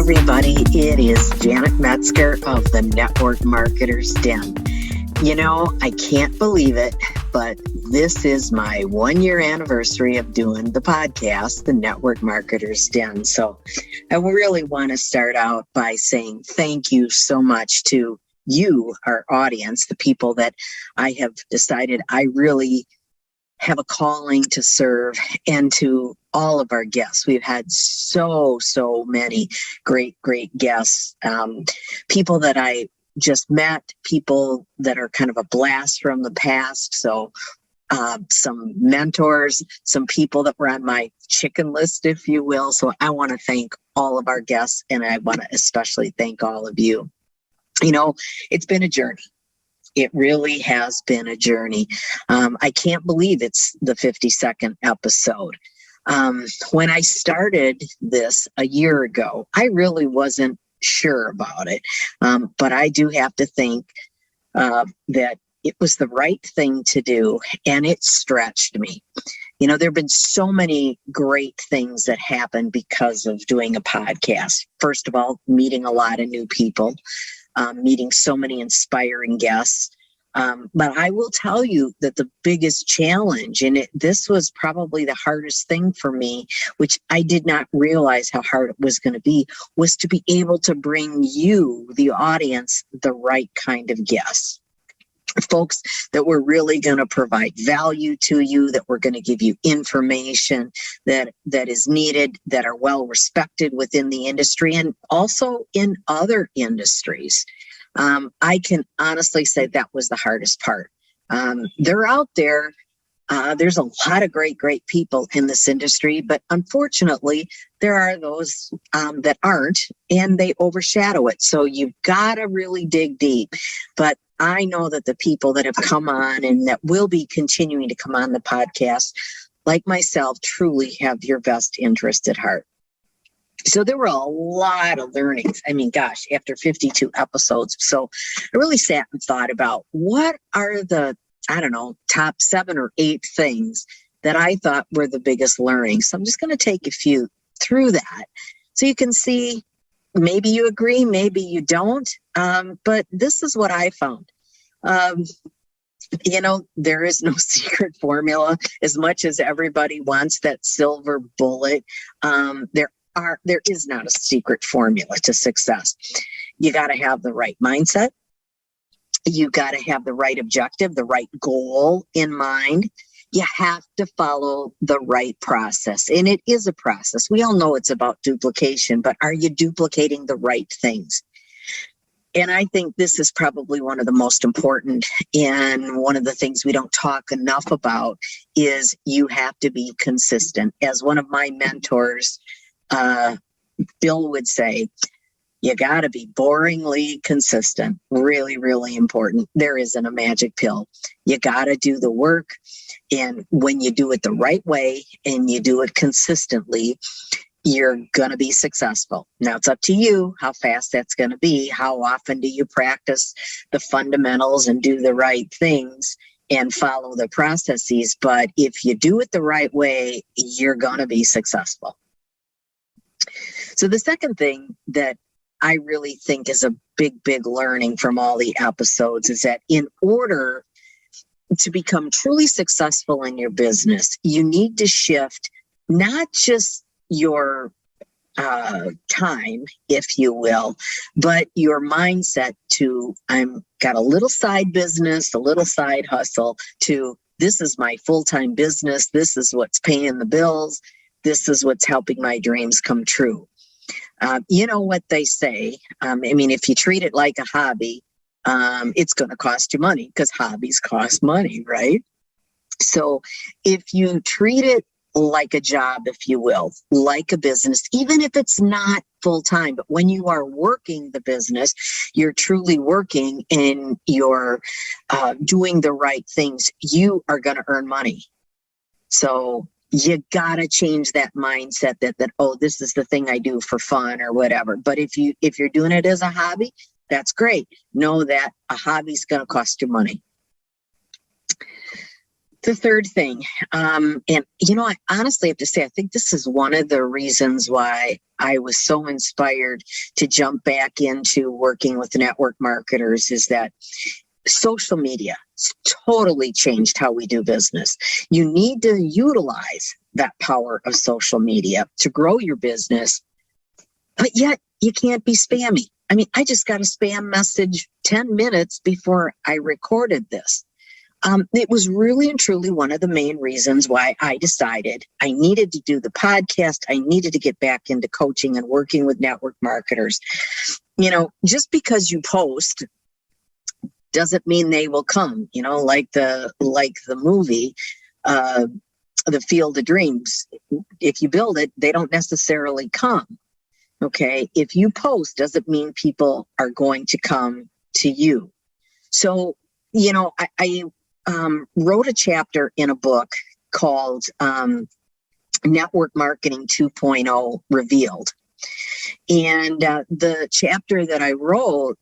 everybody. It is Janet Metzger of the Network Marketers Den. You know, I can't believe it, but this is my 1-year anniversary of doing the podcast, the Network Marketers Den. So I really want to start out by saying thank you so much to you, our audience, the people that I have decided I really have a calling to serve, and to all of our guests. We've had so many great guests, people that I just met, people that are kind of a blast from the past. So some mentors, some people that were on my chicken list, if you will. So I want to thank all of our guests, and I want to especially thank all of you. You know, it's been a journey. It really has been a journey. I can't believe it's the 52nd episode. When I started this a year ago, I really wasn't sure about it. But I do have to think that it was the right thing to do, and it stretched me. You know, there have been so many great things that happened because of doing a podcast. First of all, meeting a lot of new people. Meeting so many inspiring guests. But I will tell you that the biggest challenge, and this was probably the hardest thing for me, which I did not realize how hard it was going to be, was to be able to bring you, the audience, the right kind of guests. Folks that were really going to provide value to you, that were going to give you information that is needed, that are well respected within the industry and also in other industries. I can honestly say that was the hardest part. They're out there. There's a lot of great people in this industry, but unfortunately, there are those that aren't, and they overshadow it. So you've got to really dig deep. But I know that the people that have come on and that will be continuing to come on the podcast, like myself, truly have your best interest at heart. So there were a lot of learnings. I mean, gosh, after 52 episodes. So I really sat and thought about what are the, top 7 or 8 things that I thought were the biggest learnings. So I'm just going to take a few through that so you can see, maybe you agree, maybe you don't. But this is what I found. There is no secret formula. As much as everybody wants that silver bullet, there is not a secret formula to success. You got to have the right mindset. You got to have the right objective, the right goal in mind. You have to follow the right process. And it is a process. We all know it's about duplication, but are you duplicating the right things? And I think this is probably one of the most important, and one of the things we don't talk enough about is you have to be consistent. As one of my mentors, Bill would say, you got to be boringly consistent. Really, really important. There isn't a magic pill. You got to do the work. And when you do it the right way and you do it consistently, you're going to be successful. Now it's up to you how fast that's going to be. How often do you practice the fundamentals and do the right things and follow the processes? But if you do it the right way, you're going to be successful. So the second thing that I really think is a big learning from all the episodes is that in order to become truly successful in your business, you need to shift not just your time, if you will, but your mindset to, I'm got a little side business, a little side hustle, to this is my full-time business. This is what's paying the bills. This is what's helping my dreams come true. You know what they say. If you treat it like a hobby, it's going to cost you money, because hobbies cost money, right? So if you treat it like a job, if you will, like a business, even if it's not full time, but when you are working the business, you're truly working and you're doing the right things, you are going to earn money. So you got to change that mindset that, oh, this is the thing I do for fun or whatever. But if you're doing it as a hobby, that's great. Know that a hobby is going to cost you money. The third thing, and I honestly have to say, I think this is one of the reasons why I was so inspired to jump back into working with network marketers, is that social media has totally changed how we do business. You need to utilize that power of social media to grow your business, but yet you can't be spammy. I mean, I just got a spam message 10 minutes before I recorded this. It was really and truly one of the main reasons why I decided I needed to do the podcast. I needed to get back into coaching and working with network marketers. Just because you post doesn't mean they will come, like the movie, The Field of Dreams. If you build it, they don't necessarily come. Okay. If you post doesn't mean people are going to come to you. So, I wrote a chapter in a book called Network Marketing 2.0 Revealed. And the chapter that I wrote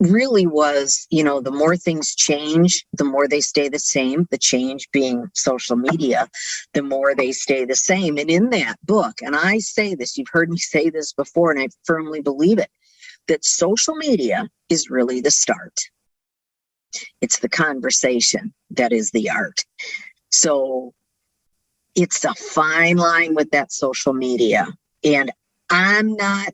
really was, the more things change, the more they stay the same. The change being social media, the more they stay the same. And in that book, and I say this, you've heard me say this before, and I firmly believe it, that social media is really the start. It's the conversation that is the art. So it's a fine line with that social media. And I'm not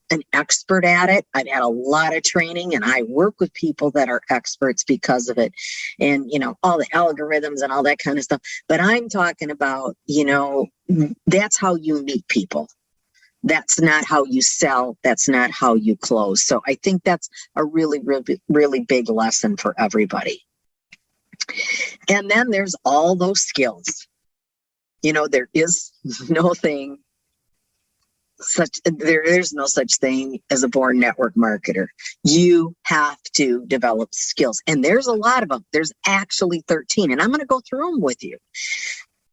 an expert at it. I've had a lot of training and I work with people that are experts because of it. And, all the algorithms and all that kind of stuff. But I'm talking about, that's how you meet people. That's not how you sell. That's not how you close. So I think that's a really, really, really big lesson for everybody. And then there's all those skills. There is there's no such thing as a born network marketer. You have to develop skills. And there's a lot of them. There's actually 13. And I'm going to go through them with you.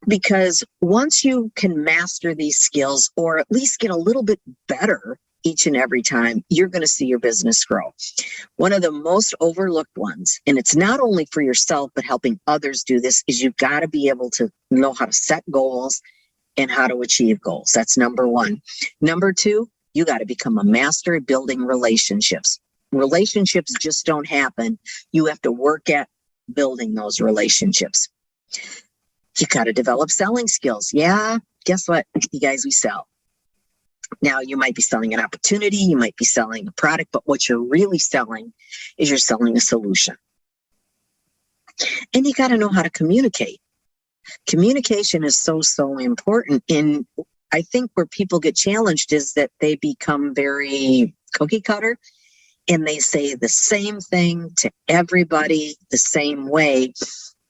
Because once you can master these skills, or at least get a little bit better each and every time, you're going to see your business grow. One of the most overlooked ones, and it's not only for yourself, but helping others do this, is you've got to be able to know how to set goals and how to achieve goals. That's number one. Number two, you got to become a master at building relationships. Relationships just don't happen. You have to work at building those relationships. You got to develop selling skills. Yeah, guess what? You guys, we sell. Now, you might be selling an opportunity, you might be selling a product, but what you're really selling is you're selling a solution. And you got to know how to communicate. Communication is so, so important. And I think where people get challenged is that they become very cookie cutter and they say the same thing to everybody the same way.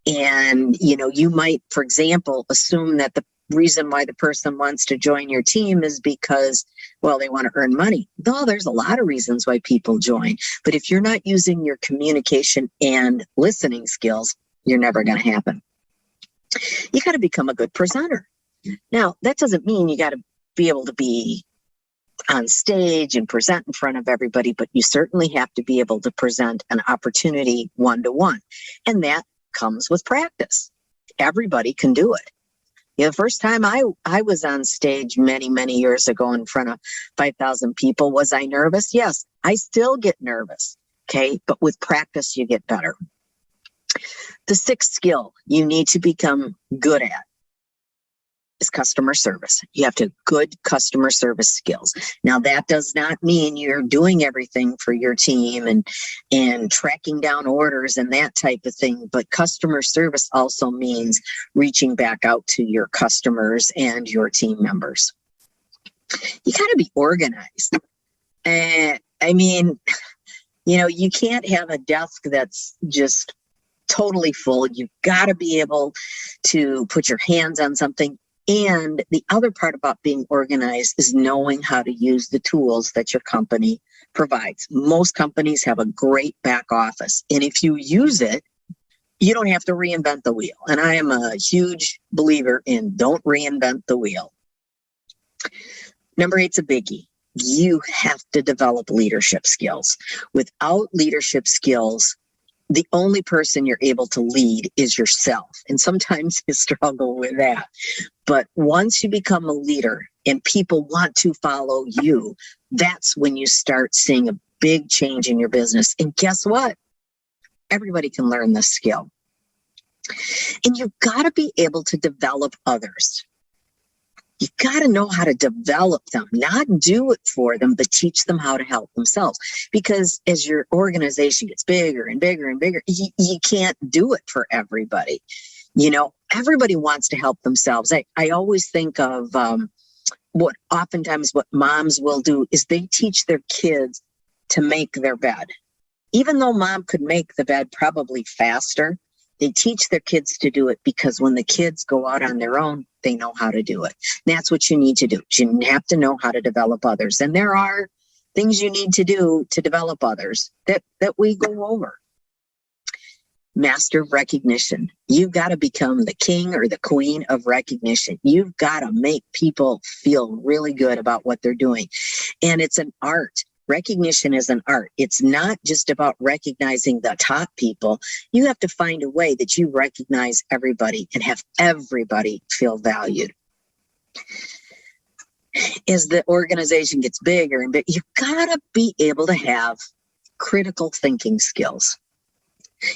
And, you might, for example, assume that the reason why the person wants to join your team is because, well, they want to earn money. No, there's a lot of reasons why people join. But if you're not using your communication and listening skills, you're never going to happen. You got to become a good presenter. Now, that doesn't mean you got to be able to be on stage and present in front of everybody, but you certainly have to be able to present an opportunity one-to-one. And that comes with practice. Everybody can do it. The first time I was on stage many, many years ago in front of 5,000 people, was I nervous? Yes, I still get nervous. Okay. But with practice, you get better. The sixth skill you need to become good at is customer service. You have to have good customer service skills. Now, that does not mean you're doing everything for your team and tracking down orders and that type of thing. But customer service also means reaching back out to your customers and your team members. You got to be organized. You can't have a desk that's just totally full. You've got to be able to put your hands on something. And the other part about being organized is knowing how to use the tools that your company provides. Most companies have a great back office. And if you use it, you don't have to reinvent the wheel. And I am a huge believer in don't reinvent the wheel. Number 8's a biggie. You have to develop leadership skills. Without leadership skills, the only person you're able to lead is yourself. And sometimes you struggle with that. But once you become a leader and people want to follow you, that's when you start seeing a big change in your business. And guess what? Everybody can learn this skill. And you've got to be able to develop others. You've got to know how to develop them, not do it for them, but teach them how to help themselves. Because as your organization gets bigger and bigger and bigger, you can't do it for everybody. You know, everybody wants to help themselves. I always think of what moms will do is they teach their kids to make their bed. Even though mom could make the bed probably faster, they teach their kids to do it because when the kids go out on their own, they know how to do it. And that's what you need to do. You have to know how to develop others. And there are things you need to do to develop others that we go over. Master of recognition. You've got to become the king or the queen of recognition. You've got to make people feel really good about what they're doing. And it's an art. Recognition is an art. It's not just about recognizing the top people. You have to find a way that you recognize everybody and have everybody feel valued. As the organization gets bigger and bigger, you've got to be able to have critical thinking skills.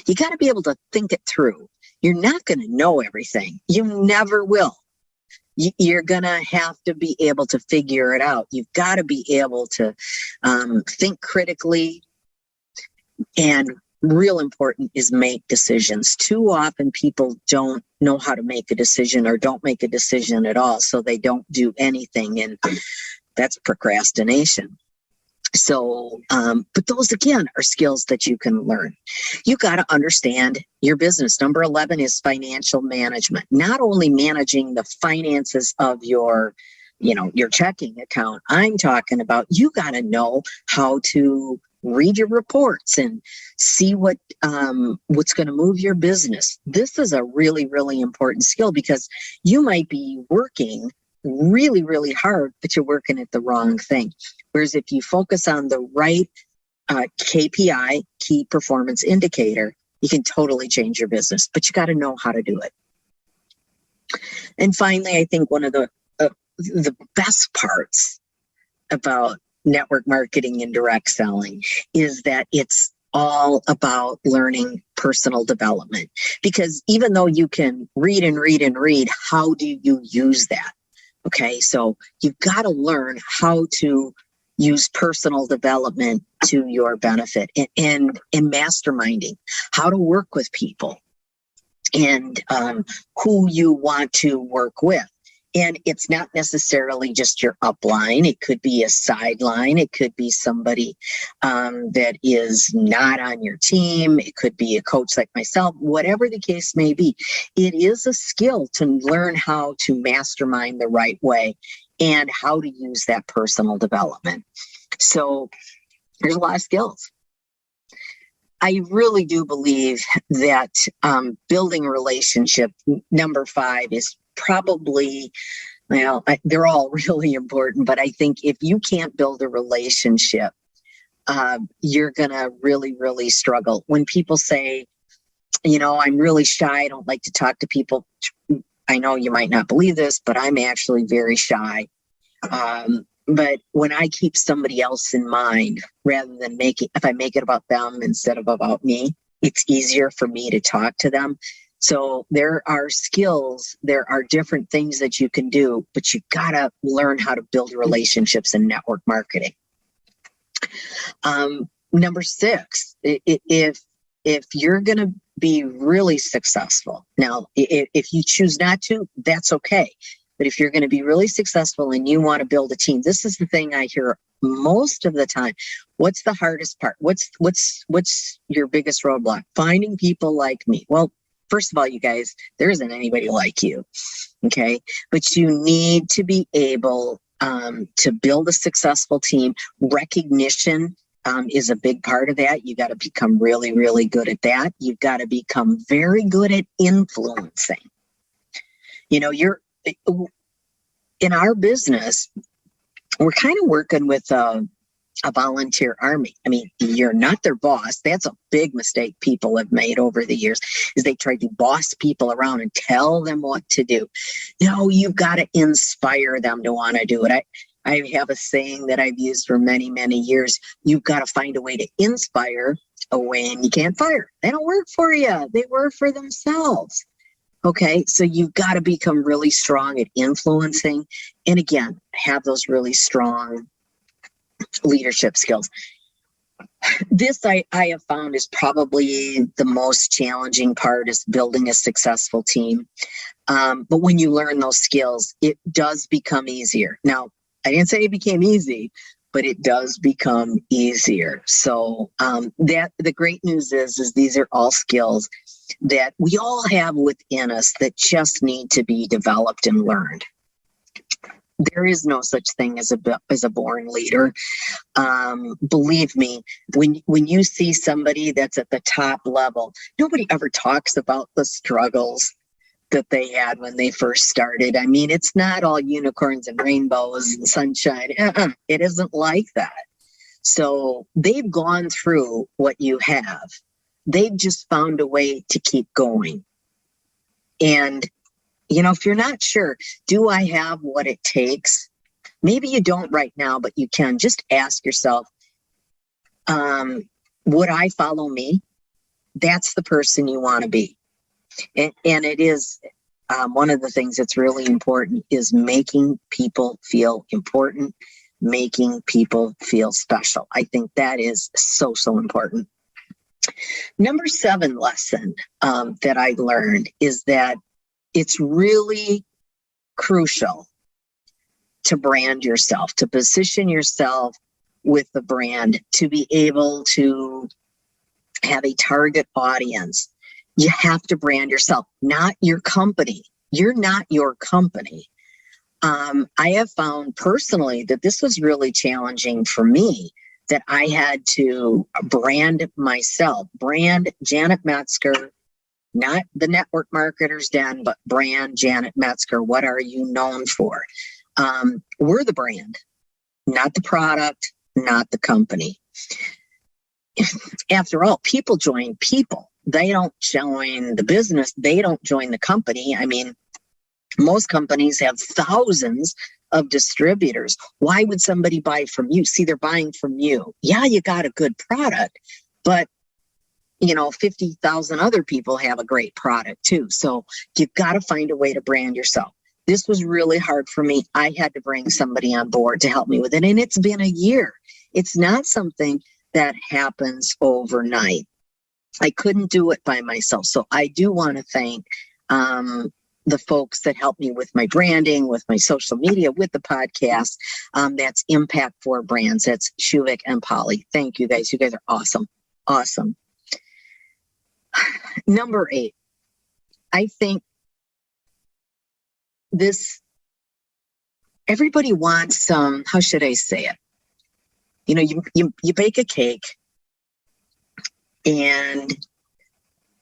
You got to be able to think it through. You're not going to know everything. You never will. You're going to have to be able to figure it out. You've got to be able to think critically. And real important is make decisions. Too often people don't know how to make a decision or don't make a decision at all. So they don't do anything. And that's procrastination. So, but those again are skills that you can learn. You got to understand your business. Number 11 is financial management. Not only managing the finances of your checking account. I'm talking about you got to know how to read your reports and see what's going to move your business. This is a really, really important skill because you might be working really, really hard, but you're working at the wrong thing. Whereas if you focus on the right KPI, key performance indicator, you can totally change your business, but you got to know how to do it. And finally, I think one of the best parts about network marketing and direct selling is that it's all about learning personal development. Because even though you can read and read and read, how do you use that? Okay, so you've got to learn how to use personal development to your benefit and masterminding, how to work with people and who you want to work with. And it's not necessarily just your upline. It could be a sideline. It could be somebody that is not on your team. It could be a coach like myself. Whatever the case may be, it is a skill to learn how to mastermind the right way and how to use that personal development. So there's a lot of skills. I really do believe that building a relationship, number 5, is probably, they're all really important, but I think if you can't build a relationship, you're going to really, really struggle. When people say, I'm really shy, I don't like to talk to people. I know you might not believe this, but I'm actually very shy. But when I keep somebody else in mind, rather than if I make it about them instead of about me, it's easier for me to talk to them. So there are skills, there are different things that you can do, but you gotta learn how to build relationships in network marketing. Number 6, if you're gonna be really successful, now if you choose not to, that's okay. But if you're going to be really successful and you want to build a team, this is the thing I hear most of the time. What's the hardest part? What's your biggest roadblock? Finding people like me. Well, first of all, you guys, there isn't anybody like you. Okay. But you need to be able to build a successful team. Recognition is a big part of that. You got to become really, really good at that. You've got to become very good at influencing. In our business, we're kind of working with a volunteer army. I mean, you're not their boss. That's a big mistake people have made over the years, is they try to boss people around and tell them what to do. No, you've got to inspire them to want to do it. I have a saying that I've used for many, many years. You've got to find a way to inspire a way, and you can't fire. They don't work for you. They work for themselves. Okay, so you've got to become really strong at influencing, and again, have those really strong leadership skills. This I have found is probably the most challenging part, is building a successful team. But when you learn those skills, it does become easier. Now, I didn't say it became easy, but it does become easier. So that the great news is these are all skills that we all have within us that just need to be developed and learned. There is no such thing as a born leader. Believe me, when you see somebody that's at the top level, nobody ever talks about the struggles that they had when they first started. I mean, it's not all unicorns and rainbows and sunshine. It isn't like that. So they've gone through what you have. They've just found a way to keep going. And, if you're not sure, do I have what it takes? Maybe you don't right now, but you can. Just ask yourself, would I follow me? That's the person you want to be. And it is one of the things that's really important is making people feel important, making people feel special. I think that is so, so important. Number 7 lesson that I learned is that it's really crucial to brand yourself, to position yourself with the brand, to be able to have a target audience. You have to brand yourself, not your company. You're not your company. I have found personally that this was really challenging for me, that I had to brand myself, brand Janet Metzger, not the Network Marketers Den, but brand Janet Metzger. What are you known for? We're the brand, not the product, not the company. After all, people join people. They don't join the business. They don't join the company. I mean, most companies have thousands of distributors. Why would somebody buy from you? See, they're buying from you. Yeah, you got a good product, but 50,000 other people have a great product too. So you've got to find a way to brand yourself. This was really hard for me. I had to bring somebody on board to help me with it. And it's been a year. It's not something that happens overnight. I couldn't do it by myself. So I do want to thank the folks that helped me with my branding, with my social media, with the podcast. That's Impact 4 Brands. That's Shuvik and Polly. Thank you guys. You guys are awesome. Awesome. Number 8, I think everybody wants how should I say it? You bake a cake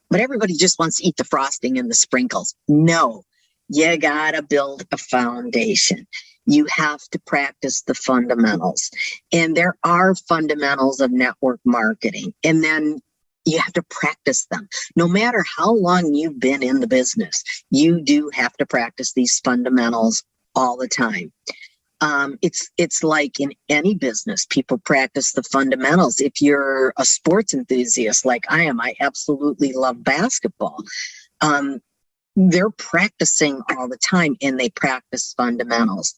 but everybody just wants to eat the frosting and the sprinkles. No, you gotta build a foundation. You have to practice the fundamentals. And there are fundamentals of network marketing. And then you have to practice them. No matter how long you've been in the business, you do have to practice these fundamentals all the time. It's like in any business, people practice the fundamentals. If you're a sports enthusiast like I am, I absolutely love basketball. They're practicing all the time, and they practice fundamentals.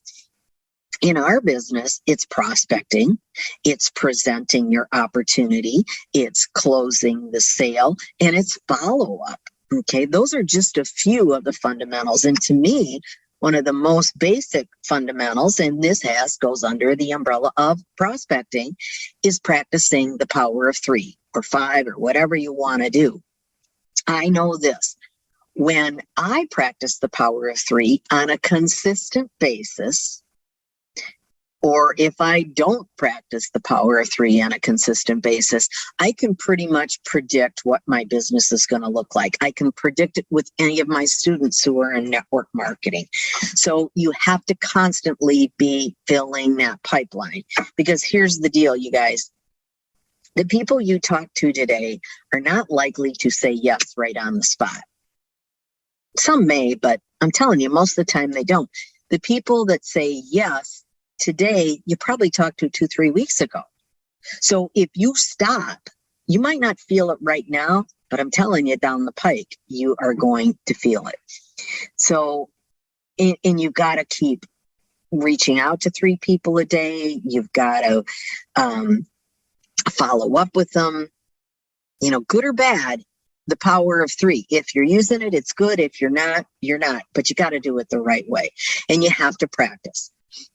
In our business, it's prospecting, it's presenting your opportunity, it's closing the sale, and it's follow-up. Okay, those are just a few of the fundamentals. And to me, one of the most basic fundamentals, and this goes under the umbrella of prospecting, is practicing the power of 3 or 5 or whatever you want to do. I know this. When I practice the power of 3 on a consistent basis, Or if I don't practice the power of three on a consistent basis, I can pretty much predict what my business is going to look like. I can predict it with any of my students who are in network marketing. So you have to constantly be filling that pipeline, because here's the deal, you guys. The people you talk to today are not likely to say yes right on the spot. Some may, but I'm telling you, most of the time they don't. The people that say yes today, you probably talked to 2-3 weeks ago. So if you stop, you might not feel it right now, but I'm telling you, down the pike, you are going to feel it. So, and you've got to keep reaching out to 3 people a day. You've got to follow up with them, good or bad. The power of 3. If you're using it, it's good. If you're not, you're not. But you got to do it the right way. And you have to practice.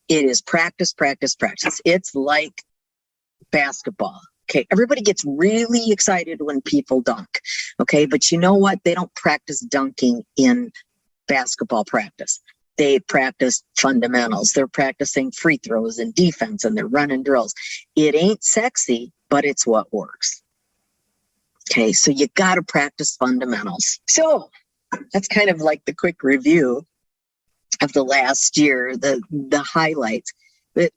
It is practice, practice, practice. It's like basketball. Okay. Everybody gets really excited when people dunk. Okay. But you know what? They don't practice dunking in basketball practice. They practice fundamentals. They're practicing free throws and defense, and they're running drills. It ain't sexy, but it's what works. Okay. So you got to practice fundamentals. So that's kind of like the quick review of the last year, the highlights. But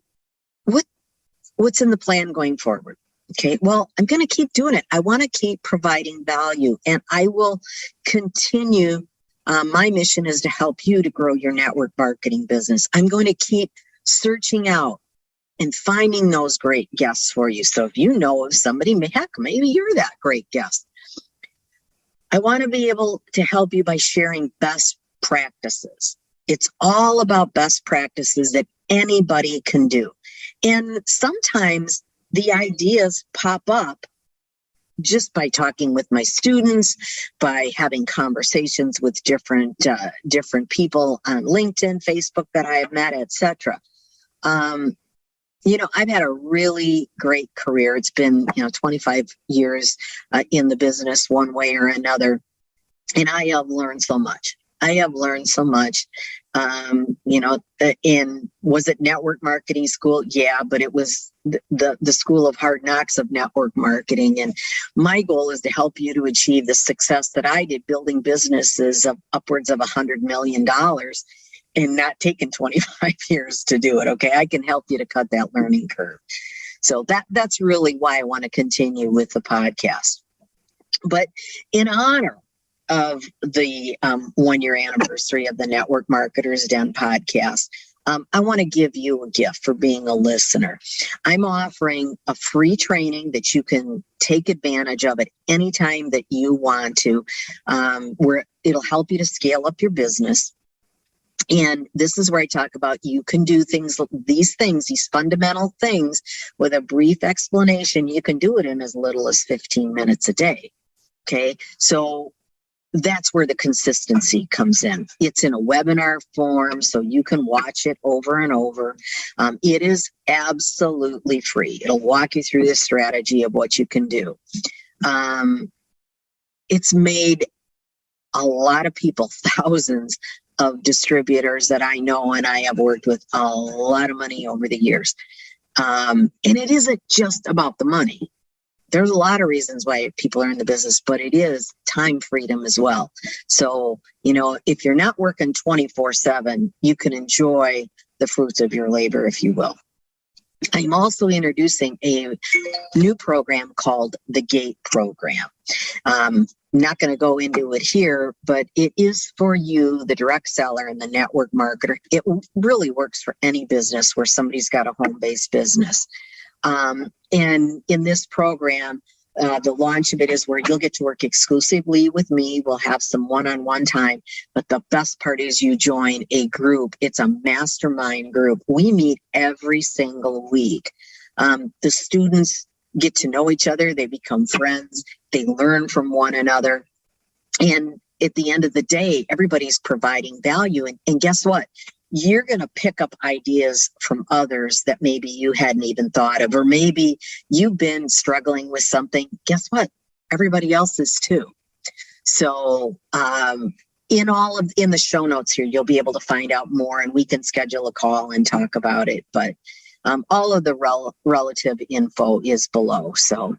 what's in the plan going forward? Okay, well, I'm going to keep doing it. I want to keep providing value, and I will continue. My mission is to help you to grow your network marketing business. I'm going to keep searching out and finding those great guests for you. So if you know of somebody, heck, maybe you're that great guest. I want to be able to help you by sharing best practices. It's all about best practices that anybody can do. And sometimes the ideas pop up just by talking with my students, by having conversations with different people on LinkedIn, Facebook that I have met, etc. I've had a really great career. It's been, 25 years in the business one way or another. And I have learned so much. Was it network marketing school? Yeah, but it was the school of hard knocks of network marketing. And my goal is to help you to achieve the success that I did, building businesses of upwards of $100 million and not taking 25 years to do it. Okay. I can help you to cut that learning curve. So that's really why I want to continue with the podcast. But in honor of the 1-year anniversary of the Network Marketers Den podcast, I want to give you a gift for being a listener. I'm offering a free training that you can take advantage of at any time that you want to, where it'll help you to scale up your business. And this is where I talk about you can do these fundamental things with a brief explanation. You can do it in as little as 15 minutes a day. Okay, so that's where the consistency comes in. It's in a webinar form, so you can watch it over and over. It is absolutely free. It'll walk you through the strategy of what you can do. It's made a lot of people, thousands of distributors that I know and I have worked with, a lot of money over the years. And it isn't just about the money. There's a lot of reasons why people are in the business, but it is time freedom as well. So, if you're not working 24/7, you can enjoy the fruits of your labor, if you will. I'm also introducing a new program called the GATE program. I'm not going to go into it here, but it is for you, the direct seller and the network marketer. It really works for any business where somebody's got a home-based business. And in this program, the launch of it is where you'll get to work exclusively with me. We'll have some one-on-one time, but the best part is you join a group. It's a mastermind group. We meet every single week. The students get to know each other. They become friends. They learn from one another. And at the end of the day, everybody's providing value. And guess what? You're going to pick up ideas from others that maybe you hadn't even thought of, or maybe you've been struggling with something. Guess what? Everybody else is too. So in the show notes here, you'll be able to find out more, and we can schedule a call and talk about it. But All of the relative info is below. So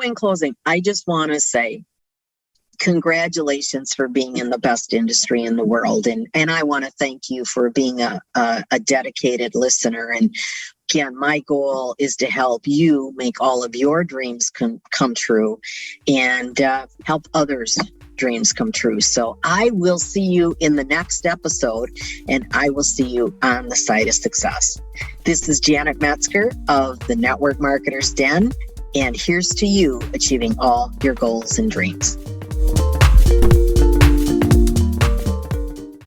in closing, I just want to say congratulations for being in the best industry in the world. And I want to thank you for being a dedicated listener. And again, my goal is to help you make all of your dreams come true and help others' dreams come true. So I will see you in the next episode, and I will see you on the side of success. This is Janet Metzger of the Network Marketers Den, and here's to you achieving all your goals and dreams.